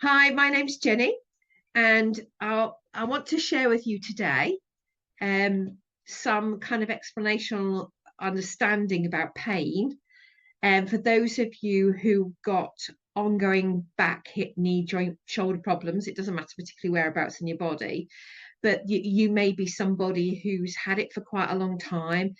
Hi, my name's Jenny, and I want to share with you today um, some kind of explanational understanding about pain. And for those of you who got ongoing back, hip, knee, joint, shoulder problems, it doesn't matter particularly whereabouts in your body, but you may be somebody who's had it for quite a long time.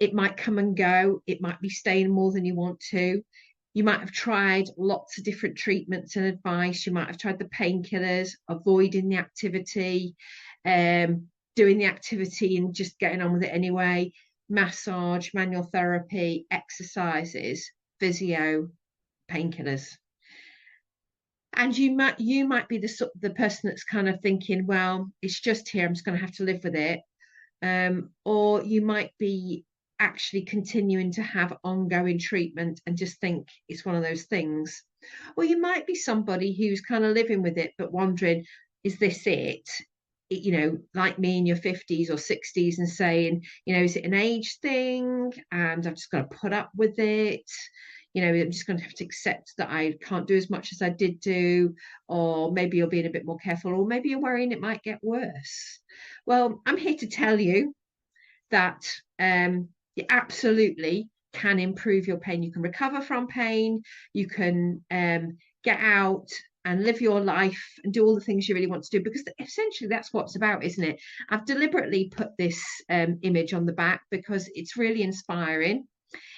It might come and go. It might be staying more than you want to. You might have tried lots of different treatments and advice. You might have tried the painkillers, avoiding the activity, doing the activity and just getting on with it anyway. Massage, manual therapy, exercises, physio, painkillers. And you might be the person that's kind of thinking, well, it's just here. I'm just going to have to live with it. Or you might be actually continuing to have ongoing treatment and just think it's one of those things. Or you might be somebody who's kind of living with it, but wondering, is this it? Like me in your 50s or 60s and saying, is it an age thing? And I'm just going to put up with it. I'm just going to have to accept that I can't do as much as I did do, or maybe you're being a bit more careful, or maybe you're worrying it might get worse. Well, I'm here to tell you that you absolutely can improve your pain. You can recover from pain. You can get out and live your life and do all the things you really want to do, because essentially that's what it's about, isn't it? I've deliberately put this image on the back because it's really inspiring.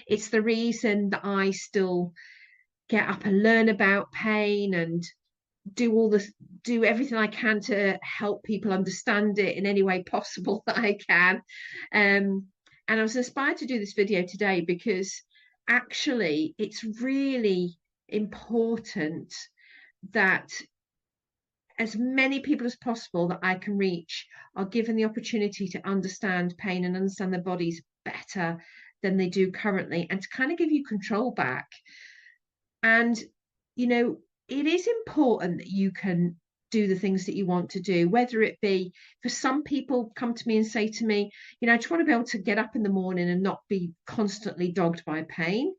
It's the reason that I still get up and learn about pain and do all this, do everything I can to help people understand it in any way possible that I can. And I was inspired to do this video today because actually it's really important that as many people as possible that I can reach are given the opportunity to understand pain and understand their bodies better than they do currently, and to kind of give you control back. And, you know, it is important that you can do the things that you want to do, whether it be, for some people come to me and say to me, I just want to be able to get up in the morning and not be constantly dogged by pain.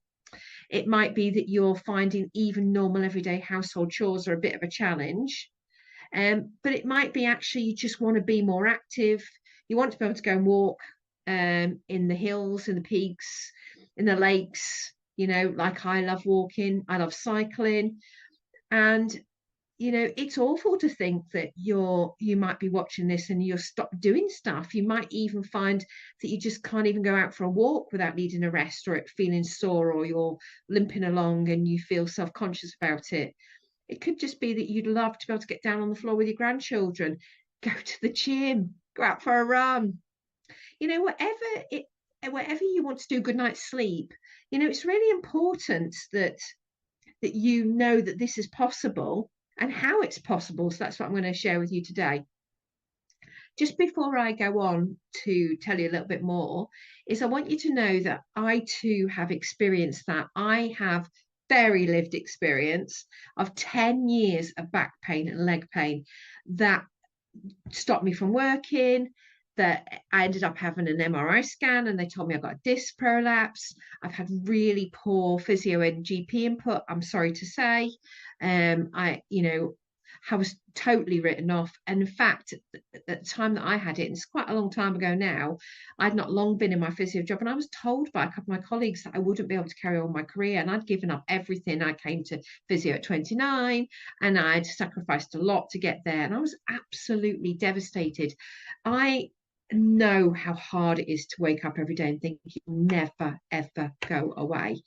It might be that you're finding even normal everyday household chores are a bit of a challenge. But it might be actually you just want to be more active. You want to be able to go and walk in the hills, in the peaks, in the lakes. Like I love walking, I love cycling, and it's awful to think that you might be watching this and you're stop doing stuff. You might even find that you just can't even go out for a walk without needing a rest, or it feeling sore, or you're limping along and you feel self-conscious about it. It could just be that you'd love to be able to get down on the floor with your grandchildren, go to the gym, go out for a run. Whatever it, whatever you want to do, good night's sleep. It's really important that you know that this is possible and how it's possible. So that's what I'm going to share with you today. Just before I go on to tell you a little bit more, is I want you to know that I too have experienced that. I have very lived experience of 10 years of back pain and leg pain that stopped me from working, that I ended up having an MRI scan and they told me I got a disc prolapse. I've had really poor physio and GP input, I'm sorry to say. I was totally written off. And in fact, at the time that I had it, and it's quite a long time ago now, I'd not long been in my physio job, and I was told by a couple of my colleagues that I wouldn't be able to carry on my career. And I'd given up everything. I came to physio at 29, and I'd sacrificed a lot to get there. And I was absolutely devastated. I know how hard it is to wake up every day and think you never, ever go away.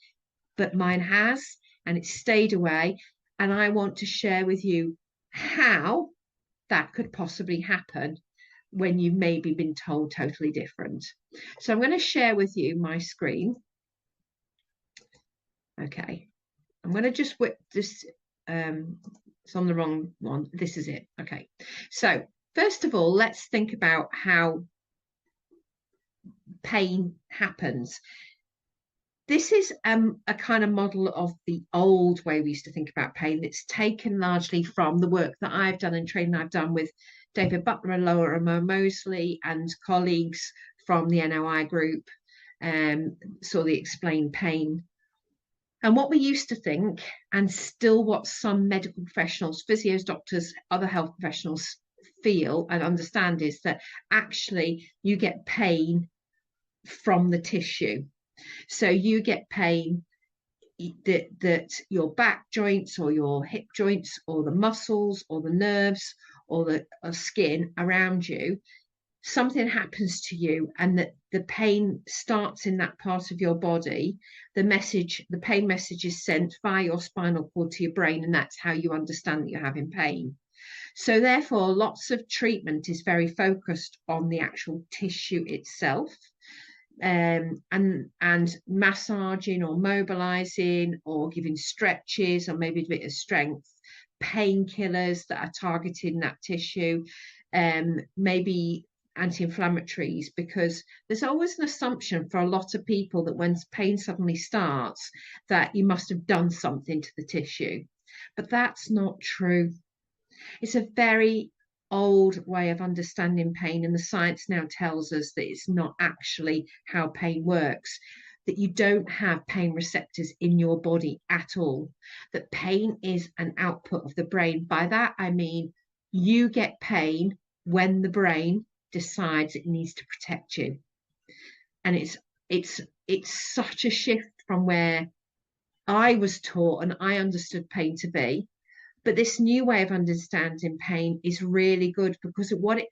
But mine has, and it stayed away. And I want to share with you how that could possibly happen when you've maybe been told totally different. So I'm going to share with you my screen. Okay. I'm going to just whip this. It's on the wrong one. This is it. Okay. So first of all, let's think about how pain happens. This is a kind of model of the old way we used to think about pain. It's taken largely from the work that I've done and training I've done with David Butler and Laura Mosley and colleagues from the NOI group, so the Explain Pain And what we used to think, and still what some medical professionals, physios, doctors, other health professionals feel and understand, is that actually you get pain from the tissue. So you get pain that your back joints or your hip joints or the muscles or the nerves or the skin around you, something happens to you and that the pain starts in that part of your body. The pain message is sent via your spinal cord to your brain, and that's how you understand that you're having pain. So therefore, lots of treatment is very focused on the actual tissue itself, and massaging or mobilizing or giving stretches or maybe a bit of strength, painkillers that are targeting that tissue, maybe anti-inflammatories, because there's always an assumption for a lot of people that when pain suddenly starts that you must have done something to the tissue, but that's not true. It's a very old way of understanding pain, and the science now tells us that it's not actually how pain works, that you don't have pain receptors in your body at all, that pain is an output of the brain. By that I mean you get pain when the brain decides it needs to protect you. And it's such a shift from where I was taught and I understood pain to be. But this new way of understanding pain is really good, because what it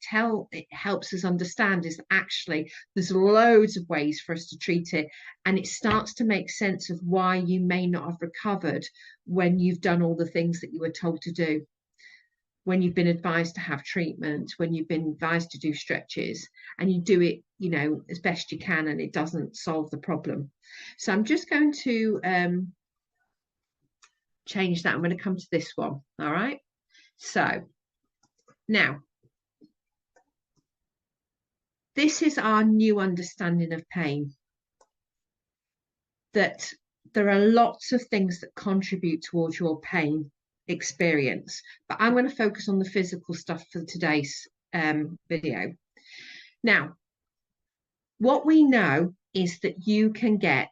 helps us understand is that actually there's loads of ways for us to treat it, and it starts to make sense of why you may not have recovered when you've done all the things that you were told to do, when you've been advised to have treatment, when you've been advised to do stretches, and you do it, as best you can, and it doesn't solve the problem. So I'm just going to change that. I'm going to come to this one. All right. So now, this is our new understanding of pain, that there are lots of things that contribute towards your pain experience, but I'm going to focus on the physical stuff for today's video. Now, what we know is that you can get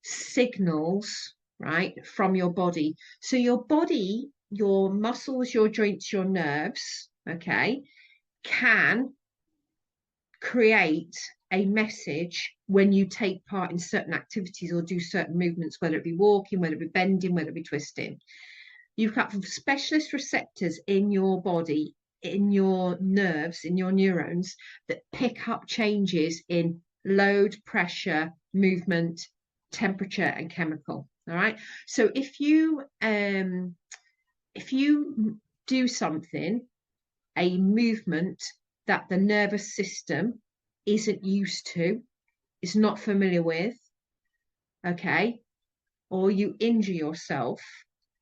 signals, right, from your body. So your body, your muscles, your joints, your nerves, okay, can create a message when you take part in certain activities or do certain movements, whether it be walking, whether it be bending, whether it be twisting. You've got specialist receptors in your body, in your nerves, in your neurons, that pick up changes in load, pressure, movement, temperature, and chemical. All right. So if you do something, a movement that the nervous system isn't used to, is not familiar with, okay, or you injure yourself,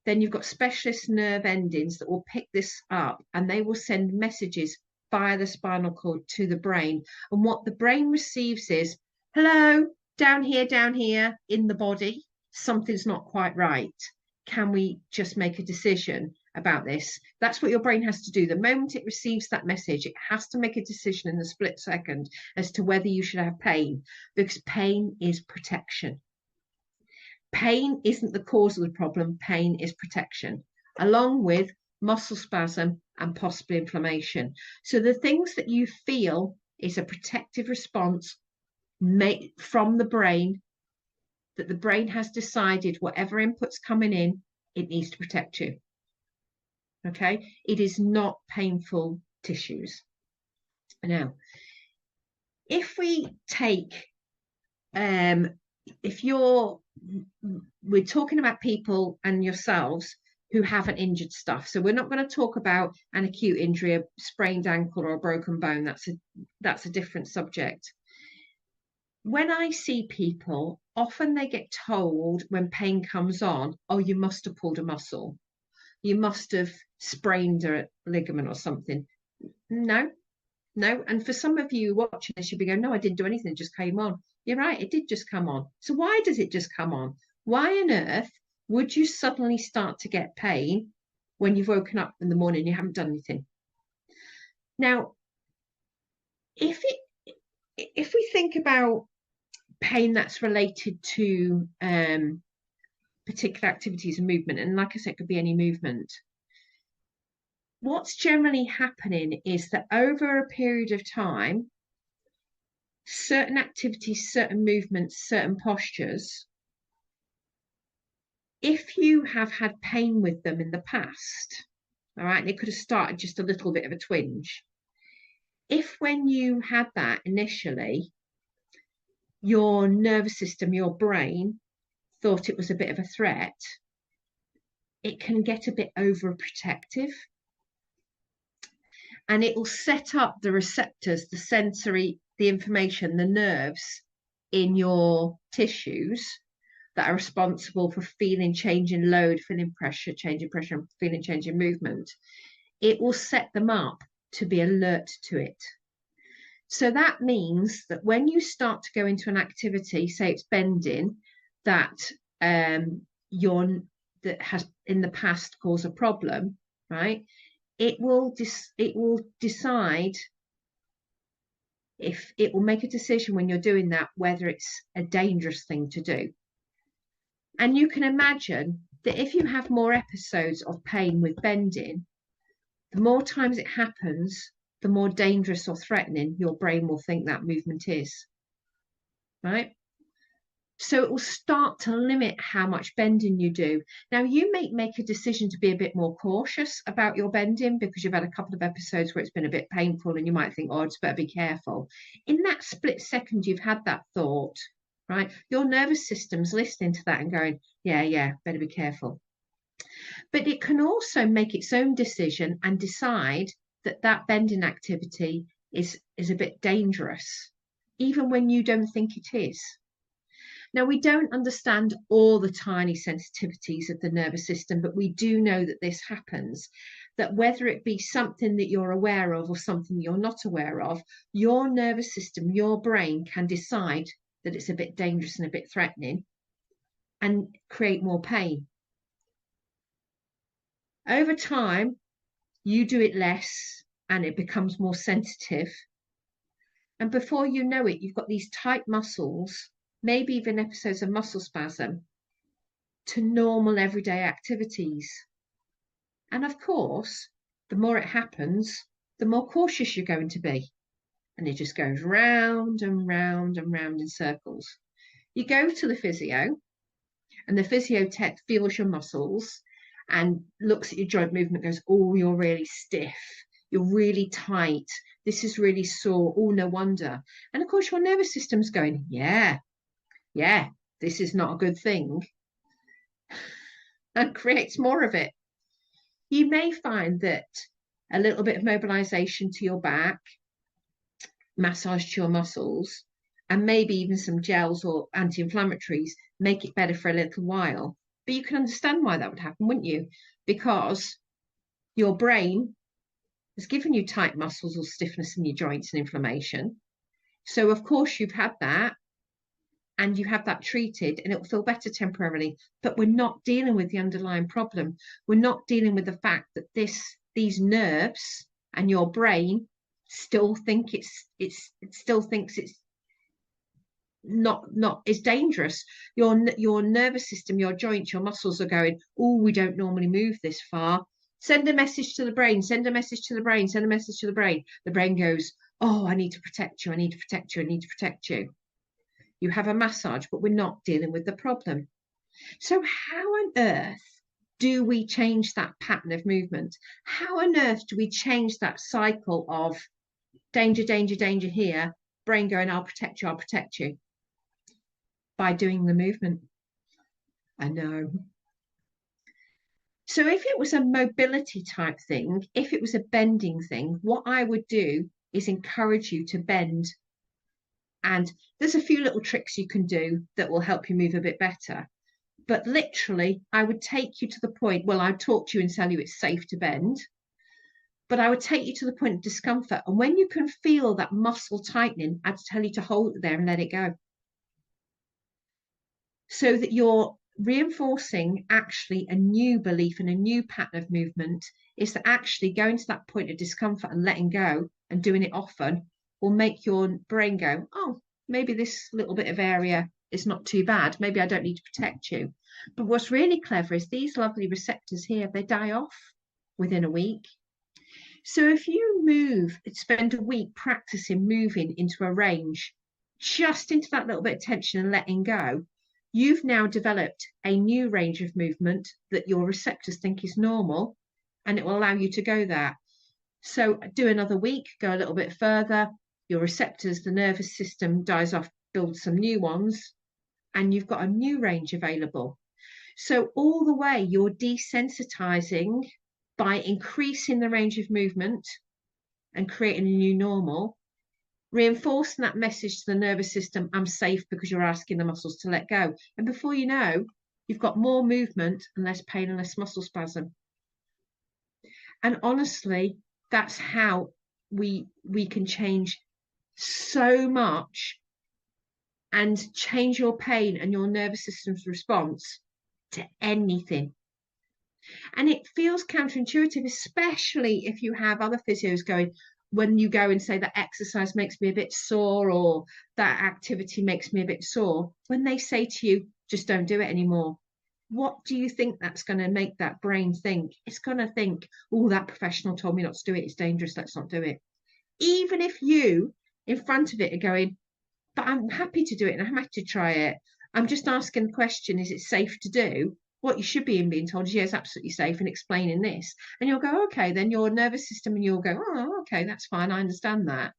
then you've got specialist nerve endings that will pick this up, and they will send messages via the spinal cord to the brain. And what the brain receives is, hello, down here in the body, something's not quite right. Can we just make a decision about this? That's what your brain has to do. The moment it receives that message, it has to make a decision in a split second as to whether you should have pain, because pain is protection. Pain isn't the cause of the problem. Pain is protection, along with muscle spasm and possibly inflammation. So the things that you feel is a protective response made from the brain, that the brain has decided whatever input's coming in, it needs to protect you. Okay, it is not painful tissues. Now, if we take, we're talking about people and yourselves who haven't injured stuff. So we're not going to talk about an acute injury, a sprained ankle or a broken bone. That's a different subject. When I see people, often they get told when pain comes on, oh, you must have pulled a muscle. You must have sprained a ligament or something. No. And for some of you watching this, you'll be going, no, I didn't do anything. It just came on. You're right. It did just come on. So why does it just come on? Why on earth would you suddenly start to get pain when you've woken up in the morning and you haven't done anything? Now, if we think about pain that's related to particular activities and movement. And like I said, it could be any movement. What's generally happening is that over a period of time, certain activities, certain movements, certain postures, if you have had pain with them in the past, all right, and it could have started just a little bit of a twinge. If when you had that initially, your nervous system, your brain, thought it was a bit of a threat, it can get a bit overprotective. And it will set up the receptors, the sensory, the information, the nerves in your tissues that are responsible for feeling change in load, feeling pressure, change in pressure, and feeling change in movement. It will set them up to be alert to it. So that means that when you start to go into an activity, say it's bending, that that has in the past caused a problem, right? It will decide, if it will make a decision when you're doing that, whether it's a dangerous thing to do. And you can imagine that if you have more episodes of pain with bending, the more times it happens, the more dangerous or threatening your brain will think that movement is, right? So it will start to limit how much bending you do. Now, you may make a decision to be a bit more cautious about your bending because you've had a couple of episodes where it's been a bit painful and you might think, oh, I just better be careful. In that split second you've had that thought, right? Your nervous system's listening to that and going, yeah, better be careful. But it can also make its own decision and decide that that bending activity is a bit dangerous, even when you don't think it is. Now, we don't understand all the tiny sensitivities of the nervous system, but we do know that this happens, that whether it be something that you're aware of or something you're not aware of, your nervous system, your brain can decide that it's a bit dangerous and a bit threatening and create more pain. Over time, you do it less and it becomes more sensitive. And before you know it, you've got these tight muscles, maybe even episodes of muscle spasm, to normal everyday activities. And of course, the more it happens, the more cautious you're going to be. And it just goes round and round and round in circles. You go to the physio, and the physio tech feels your muscles and looks at your joint movement, goes, oh, you're really stiff. You're really tight. This is really sore. Oh, no wonder. And of course, your nervous system's going, yeah, this is not a good thing, and creates more of it. You may find that a little bit of mobilization to your back, massage to your muscles, and maybe even some gels or anti-inflammatories make it better for a little while. But you can understand why that would happen, wouldn't you? Because your brain has given you tight muscles or stiffness in your joints and inflammation. So, of course, you've had that and you have that treated and it will feel better temporarily. But we're not dealing with the underlying problem. We're not dealing with the fact that these nerves and your brain still think it still thinks it's not is dangerous. Your nervous system, your joints, your muscles are going, oh, we don't normally move this far. Send a message to the brain, send a message to the brain, send a message to the brain. The brain goes, oh, I need to protect you, I need to protect you, I need to protect you. You have a massage, but we're not dealing with the problem. So how on earth do we change that pattern of movement? How on earth do we change that cycle of danger, danger, danger here, brain going, I'll protect you, I'll protect you? By doing the movement. I know. So if it was a mobility type thing, if it was a bending thing, what I would do is encourage you to bend. And there's a few little tricks you can do that will help you move a bit better. But literally, I would take you to the point, well, I'd talk to you and tell you it's safe to bend, but I would take you to the point of discomfort. And when you can feel that muscle tightening, I'd tell you to hold it there and let it go. So that you're reinforcing actually a new belief and a new pattern of movement, is that actually going to that point of discomfort and letting go and doing it often will make your brain go, oh, maybe this little bit of area it's not too bad. Maybe I don't need to protect you. But what's really clever is these lovely receptors here, they die off within a week. So if you spend a week practicing moving into a range, just into that little bit of tension and letting go, you've now developed a new range of movement that your receptors think is normal, and it will allow you to go there. So do another week, go a little bit further, your receptors, the nervous system dies off, build some new ones, and you've got a new range available. So all the way you're desensitizing by increasing the range of movement and creating a new normal, reinforcing that message to the nervous system, I'm safe, because you're asking the muscles to let go. And before you know, you've got more movement and less pain and less muscle spasm. And honestly, that's how we can change so much and change your pain and your nervous system's response to anything. And it feels counterintuitive, especially if you have other physios going, when you go and say that exercise makes me a bit sore or that activity makes me a bit sore, when they say to you, just don't do it anymore, what do you think that's going to make that brain think? It's going to think, oh, that professional told me not to do it. It's dangerous. Let's not do it. Even if you in front of it are going, but I'm happy to do it and I'm happy to try it. I'm just asking the question, is it safe to do? What you should be being told is, yeah, it's absolutely safe, and explaining this. And you'll go, okay, then your nervous system, and you'll go, oh, okay, that's fine. I understand that.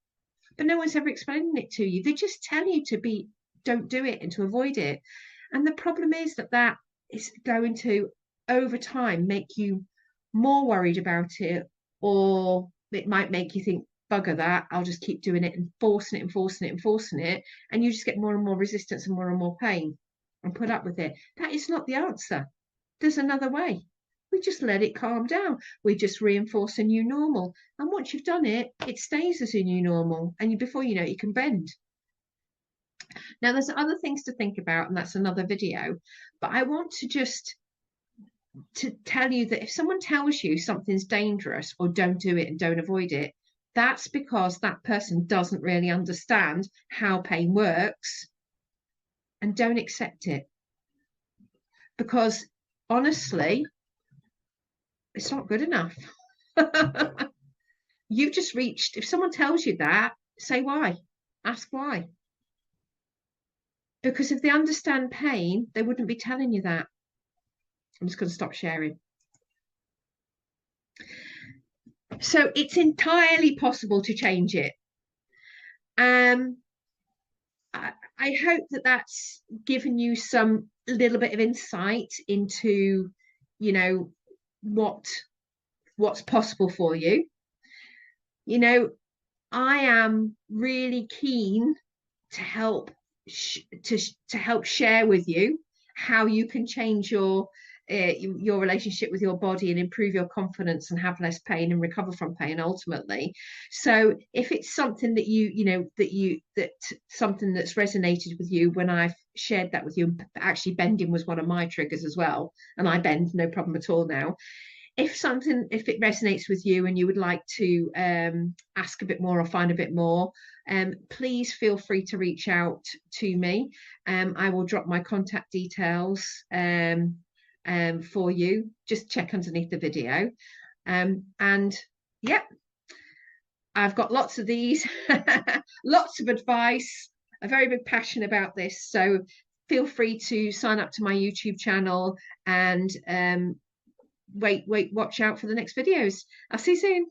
But no one's ever explaining it to you. They just tell you don't do it and to avoid it. And the problem is that is going to, over time, make you more worried about it, or it might make you think, bugger that, I'll just keep doing it and forcing it and forcing it and forcing it. And you just get more and more resistance and more pain and put up with it. That is not the answer. There's another way. We just let it calm down. We just reinforce a new normal. And once you've done it, it stays as a new normal. And before you know it, you can bend. Now, there's other things to think about, and that's another video. But I want to tell you that if someone tells you something's dangerous or don't do it and don't avoid it, that's because that person doesn't really understand how pain works, and don't accept it. Because honestly, it's not good enough. You've just reached, if someone tells you that, say why. Ask why. Because if they understand pain, they wouldn't be telling you that. I'm just going to stop sharing. So it's entirely possible to change it. I hope that that's given you some little bit of insight into, you know, what's possible for you. You know, I am really keen to help help share with you how you can change your relationship with your body and improve your confidence and have less pain and recover from pain ultimately. So if it's something that something that's resonated with you when I've shared that with you, actually bending was one of my triggers as well, and I bend no problem at all now. If it resonates with you and you would like to ask a bit more or find a bit more, please feel free to reach out to me. I will drop my contact details for you. Just check underneath the video. And yeah, I've got lots of these, lots of advice, a very big passion about this. So feel free to sign up to my YouTube channel and watch out for the next videos. I'll see you soon.